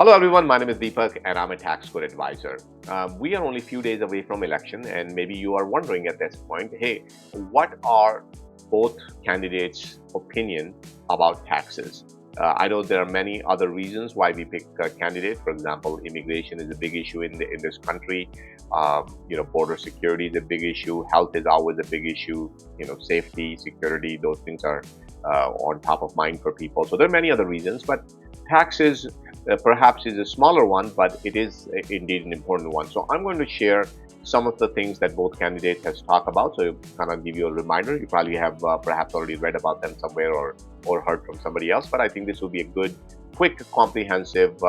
Hello everyone, my name is Deepak and I'm a tax code advisor. We are only a few days away from election and maybe you are wondering at this point, hey, what are both candidates' opinion about taxes? I know there are many other reasons why we pick a candidate. For example, immigration is a big issue in this country. Border security is a big issue. Health is always a big issue. Safety, security, those things are on top of mind for people. So there are many other reasons, but taxes perhaps is a smaller one, but it is indeed an important one. So I'm going to share some of the things that both candidates has talked about. So kind of give you a reminder. You probably have perhaps already read about them somewhere or heard from somebody else, but I think this will be a good, quick, comprehensive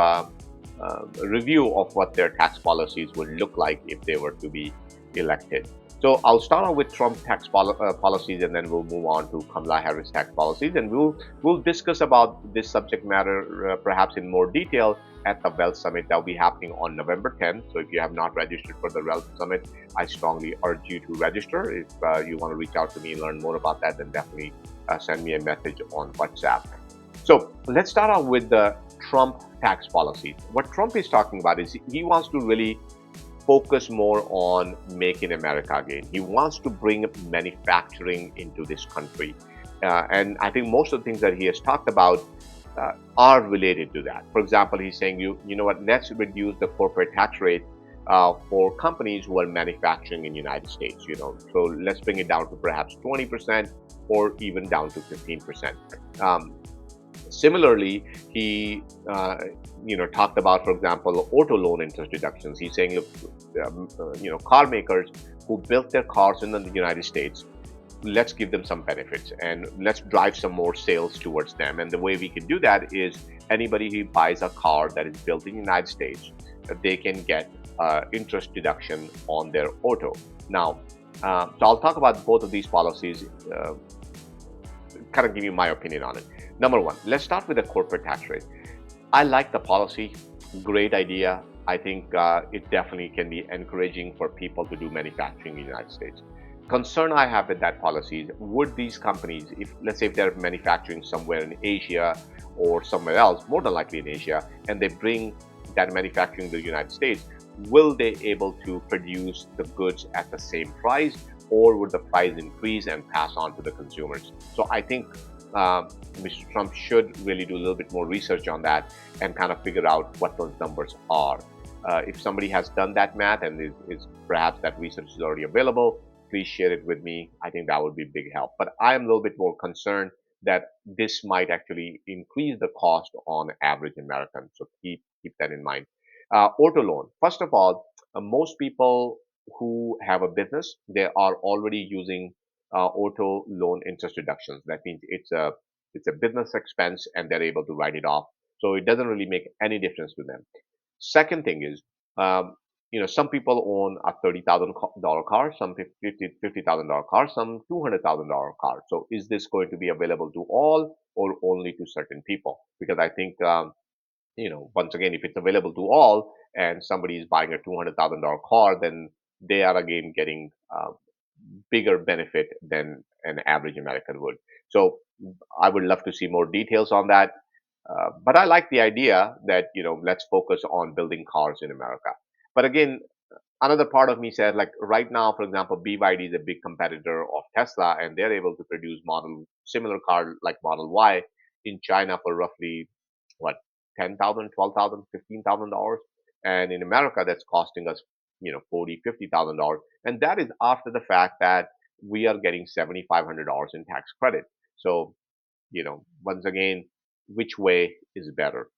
review of what their tax policies would look like if they were to be elected. So I'll start off with Trump policies, and then we'll move on to Kamala Harris tax policies, and we'll discuss about this subject matter perhaps in more detail at the Wealth Summit that will be happening on November 10th. So if you have not registered for the Wealth Summit, I strongly urge you to register. If you want to reach out to me and learn more about that, then definitely send me a message on WhatsApp. So let's start out with the Trump tax policies. What Trump is talking about is he wants to really focus more on making America again. He wants to bring manufacturing into this country. And I think most of the things that he has talked about are related to that. For example, he's saying, you know what, let's reduce the corporate tax rate for companies who are manufacturing in the United States. So let's bring it down to perhaps 20% or even down to 15%. Similarly, he talked about, for example, auto loan interest deductions. He's saying, look, car makers who built their cars in the United States, let's give them some benefits and let's drive some more sales towards them. And the way we can do that is anybody who buys a car that is built in the United States, they can get interest deduction on their auto. Now, so I'll talk about both of these policies, kind of give you my opinion on it. Number one, let's start with the corporate tax rate. I like the policy, great idea. I think it definitely can be encouraging for people to do manufacturing in the United States. Concern I have with that policy is, would these companies, if let's say if they're manufacturing somewhere in Asia or somewhere else, more than likely in Asia, and they bring that manufacturing to the United States, will they able to produce the goods at the same price, or would the price increase and pass on to the consumers? So I think Mr. Trump should really do a little bit more research on that and kind of figure out what those numbers are. If somebody has done that math and is perhaps that research is already available, please share it with me. I think that would be a big help. But I am a little bit more concerned that this might actually increase the cost on average Americans. So keep that in mind. Auto loan. First of all, most people who have a business, they are already using auto loan interest deductions. That means it's a business expense and they're able to write it off. So it doesn't really make any difference to them. Second thing is, um, some people own a $30,000 car, some $50,000 car, some $200,000 car. So is this going to be available to all or only to certain people? Because I think, once again, if it's available to all and somebody is buying a $200,000 car, then they are again getting bigger benefit than an average American would. So I would love to see more details on that. But I like the idea that, let's focus on building cars in America. But again, another part of me said, like right now, for example, BYD is a big competitor of Tesla, and they're able to produce similar car like Model Y in China for roughly what, 10,000, 12,000, $15,000, and in America that's costing us, 40, $50,000, and that is after the fact that we are getting $7,500 in tax credit. So, once again, which way is better?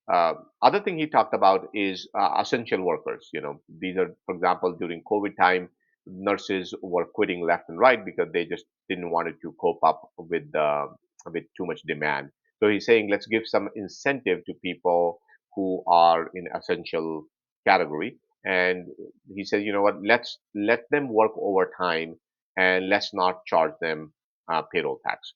Other thing he talked about is essential workers. These are, for example, during COVID time, nurses were quitting left and right because they just didn't want to cope up with too much demand. So he's saying let's give some incentive to people who are in essential category, and he says, you know what, let's let them work overtime and let's not charge them payroll tax.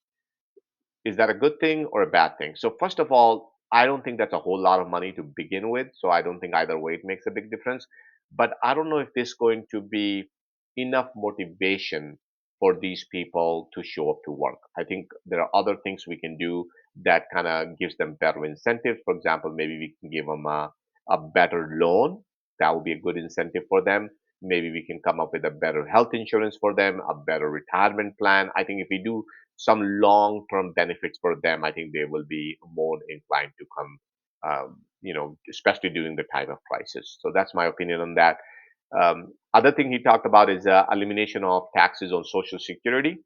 Is that a good thing or a bad thing? So first of all, I don't think that's a whole lot of money to begin with. So I don't think either way it makes a big difference. But I don't know if this is going to be enough motivation for these people to show up to work. I think there are other things we can do that kind of gives them better incentives. For example, maybe we can give them a better loan. That would be a good incentive for them. Maybe we can come up with a better health insurance for them, a better retirement plan. I think if we do some long-term benefits for them, I think they will be more inclined to come, especially during the time of crisis. So that's my opinion on that. Other thing he talked about is elimination of taxes on Social Security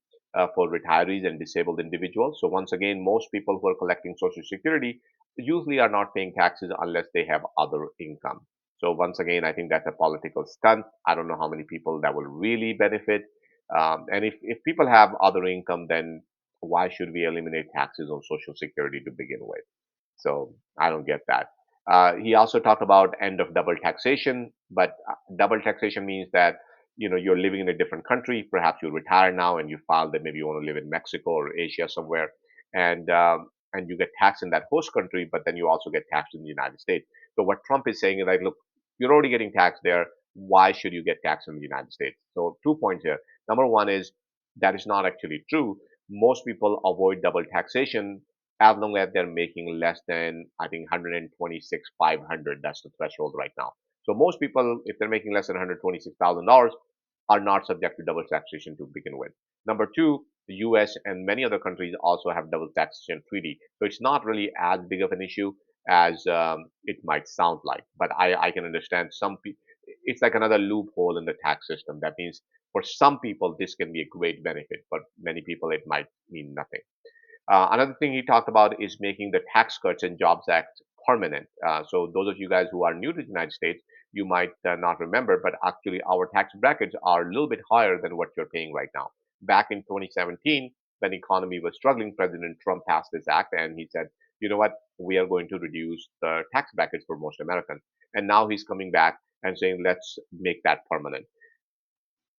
for retirees and disabled individuals. So once again, most people who are collecting Social Security usually are not paying taxes unless they have other income. So once again, I think that's a political stunt. I don't know how many people that will really benefit. And if people have other income, then why should we eliminate taxes on Social Security to begin with? So I don't get that. He also talked about end of double taxation, but double taxation means that you're living in a different country. Perhaps you retire now and you file that maybe you want to live in Mexico or Asia somewhere, and you get taxed in that host country, but then you also get taxed in the United States. So what Trump is saying is like, look, you're already getting taxed there. Why should you get taxed in the United States? So 2 points here. Number one is that is not actually true. Most people avoid double taxation as long as they're making less than, I think, 126,500. That's the threshold right now. So most people, if they're making less than $126,000, are not subject to double taxation to begin with. Number two, the U.S. and many other countries also have double taxation treaty, so it's not really as big of an issue as it might sound like. But I can understand some people. It's like another loophole in the tax system. That means for some people this can be a great benefit, but many people it might mean nothing. Another thing he talked about is making the Tax Cuts and Jobs Act permanent. So those of you guys who are new to the United States, you might not remember, but actually our tax brackets are a little bit higher than what you're paying right now. Back in 2017, when the economy was struggling, President Trump passed this act and he said, you know what, we are going to reduce the tax brackets for most Americans. And now he's coming back and saying, let's make that permanent.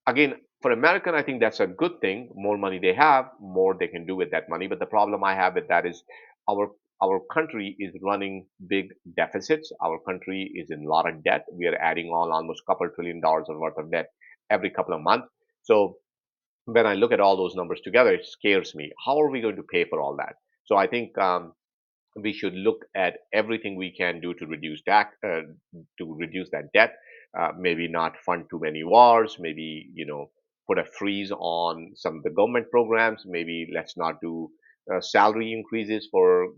Again, for American, I think that's a good thing. More money they have, more they can do with that money. But the problem I have with that is our our country is running big deficits. Our country is in a lot of debt. We are adding on almost a couple $1 trillion worth of debt every couple of months. So when I look at all those numbers together, it scares me. How are we going to pay for all that? So I think we should look at everything we can do to reduce that debt. Maybe not fund too many wars. Maybe put a freeze on some of the government programs. Maybe let's not do salary increases for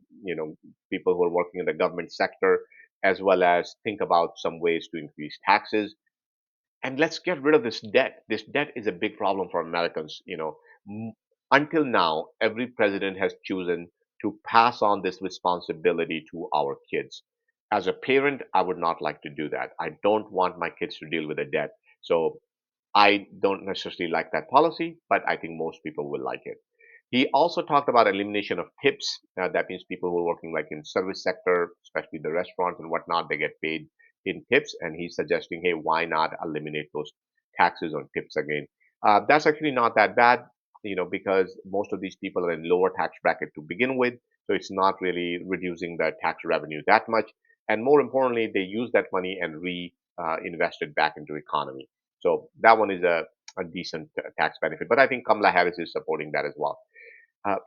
people who are working in the government sector, as well as think about some ways to increase taxes, and let's get rid of this debt. This debt is a big problem for Americans. M- until now, every president has chosen to pass on this responsibility to our kids. As a parent, I would not like to do that. I don't want my kids to deal with the debt. So I don't necessarily like that policy, but I think most people will like it. He also talked about elimination of tips. That means people who are working like in service sector, especially the restaurants and whatnot, they get paid in tips. And he's suggesting, hey, why not eliminate those taxes on tips again? That's actually not that bad, because most of these people are in lower tax bracket to begin with. So it's not really reducing the tax revenue that much. And more importantly, they use that money and reinvest it back into economy. So that one is a decent tax benefit. But I think Kamala Harris is supporting that as well.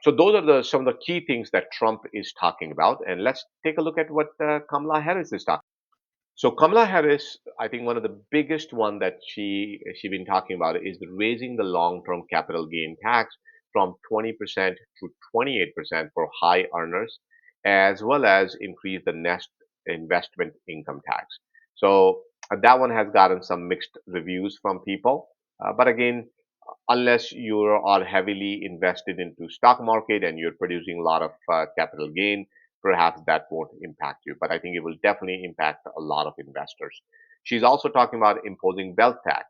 So those are some of the key things that Trump is talking about. And let's take a look at what Kamala Harris is talking. So Kamala Harris, I think one of the biggest one that she been talking about is raising the long-term capital gain tax from 20% to 28% for high earners, as well as increase the net investment income tax. So that one has gotten some mixed reviews from people. But again, unless you are heavily invested into stock market and you're producing a lot of capital gain, perhaps that won't impact you. But I think it will definitely impact a lot of investors. She's also talking about imposing wealth tax.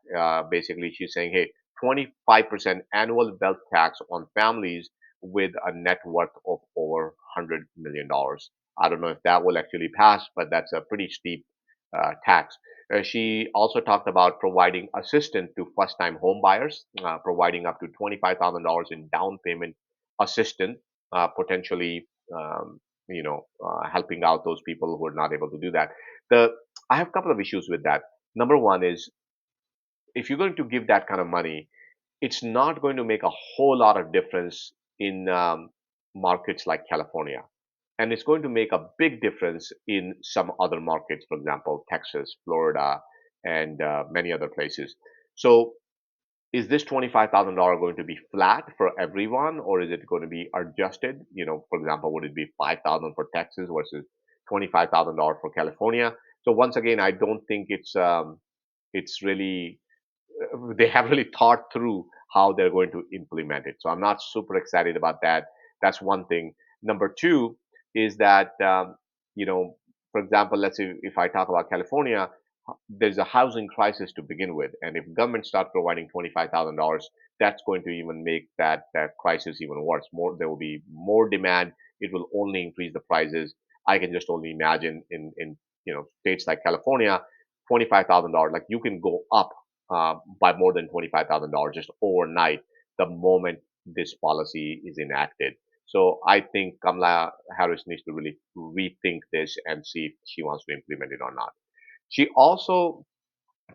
Basically, she's saying, hey, 25% annual wealth tax on families with a net worth of over $100 million. I don't know if that will actually pass, but that's a pretty steep tax. She also talked about providing assistance to first-time home buyers, providing up to $25,000 in down payment assistance, potentially, helping out those people who are not able to do that. The I have a couple of issues with that. Number one is if you're going to give that kind of money, it's not going to make a whole lot of difference in markets like California. And it's going to make a big difference in some other markets, for example, Texas, Florida, and many other places. So is this $25,000 going to be flat for everyone, or is it going to be adjusted? For example, would it be 5,000 for Texas versus $25,000 for California? So once again, I don't think it's really they have really thought through how they're going to implement it. So I'm not super excited about that. That's one thing. Number two is that for example, let's say if I talk about California, there's a housing crisis to begin with, and if government starts providing $25,000, that's going to even make that crisis even worse. There will be more demand. It will only increase the prices. I can just only imagine in states like California, $25,000, like you can go up by more than $25,000 just overnight the moment this policy is enacted. So I think Kamala Harris needs to really rethink this and see if she wants to implement it or not. She also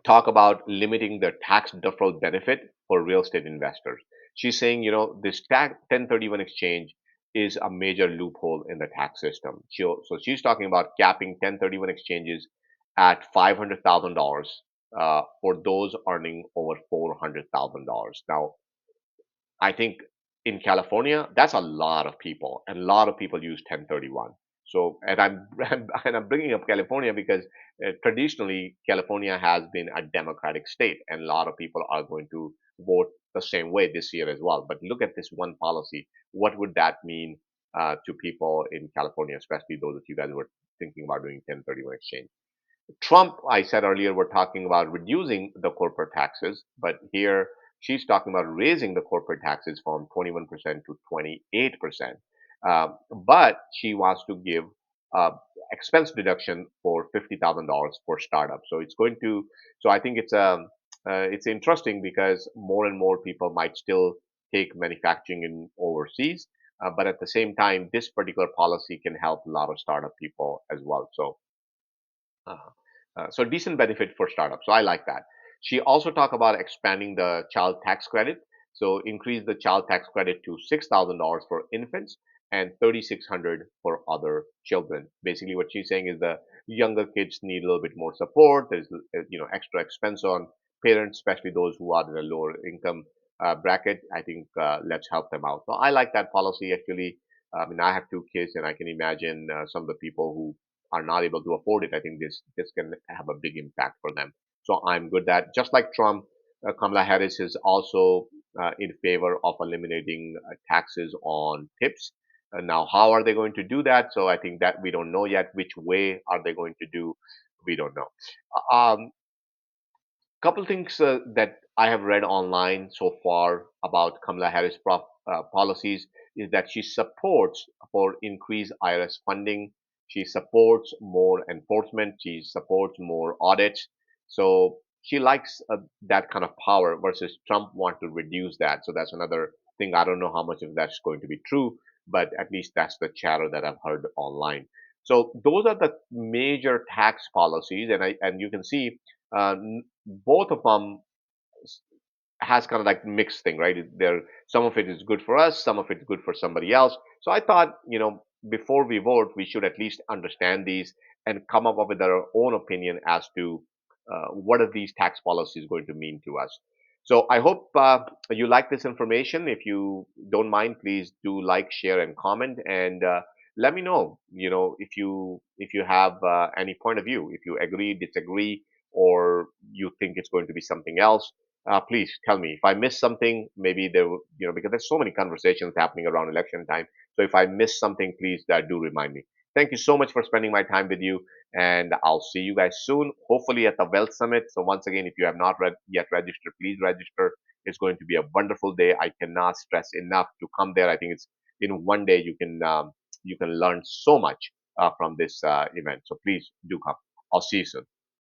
talked about limiting the tax deferral benefit for real estate investors. She's saying, this tax 1031 exchange is a major loophole in the tax system. So she's talking about capping 1031 exchanges at $500,000 for those earning over $400,000. Now, I think in California, that's a lot of people, and a lot of people use 1031. So, and I'm and I'm bringing up California because traditionally California has been a Democratic state, and a lot of people are going to vote the same way this year as well. But look at this one policy. What would that mean to people in California, especially those of you guys who are thinking about doing 1031 exchange? Trump, I said earlier, we're talking about reducing the corporate taxes, but here she's talking about raising the corporate taxes from 21% to 28%. But she wants to give uh, expense deduction for $50,000 for startups. So I think it's interesting because more and more people might still take manufacturing in overseas, but at the same time, this particular policy can help a lot of startup people as well. Uh, so decent benefit for startups. So I like that. She also talked about expanding the child tax credit. So increase the child tax credit to $6,000 for infants and 3,600 for other children. Basically, what she's saying is the younger kids need a little bit more support. There's extra expense on parents, especially those who are in a lower income bracket. I think let's help them out. So I like that policy actually. I mean, I have two kids, and I can imagine some of the people who are not able to afford it. I think this can have a big impact for them. So I'm good that just like Trump, Kamala Harris is also in favor of eliminating taxes on tips. Now, how are they going to do that? So I think that we don't know yet. Which way are they going to do? We don't know. Couple things that I have read online so far about Kamala Harris policies is that she supports for increased IRS funding. She supports more enforcement. She supports more audits. So she likes that kind of power versus Trump want to reduce that. So that's another thing. I don't know how much of that's going to be true, but at least that's the chatter that I've heard online. So those are the major tax policies, and you can see uh, both of them has kind of like mixed thing, right? There, some of it is good for us, some of it's good for somebody else. So I thought, before we vote, we should at least understand these and come up with our own opinion as to what are these tax policies going to mean to us. So I hope you like this information. If you don't mind, please do like, share, and comment, and let me know. If you have any point of view, if you agree, disagree, or you think it's going to be something else, please tell me if I miss something. Maybe because there's so many conversations happening around election time. So if I miss something, please do remind me. Thank you so much for spending my time with you, and I'll see you guys soon, hopefully at the Wealth Summit. So once again, if you have not yet registered, please register. It's going to be a wonderful day. I cannot stress enough to come there. I think it's in one day you can learn so much from this event. So please do come. I'll see you soon.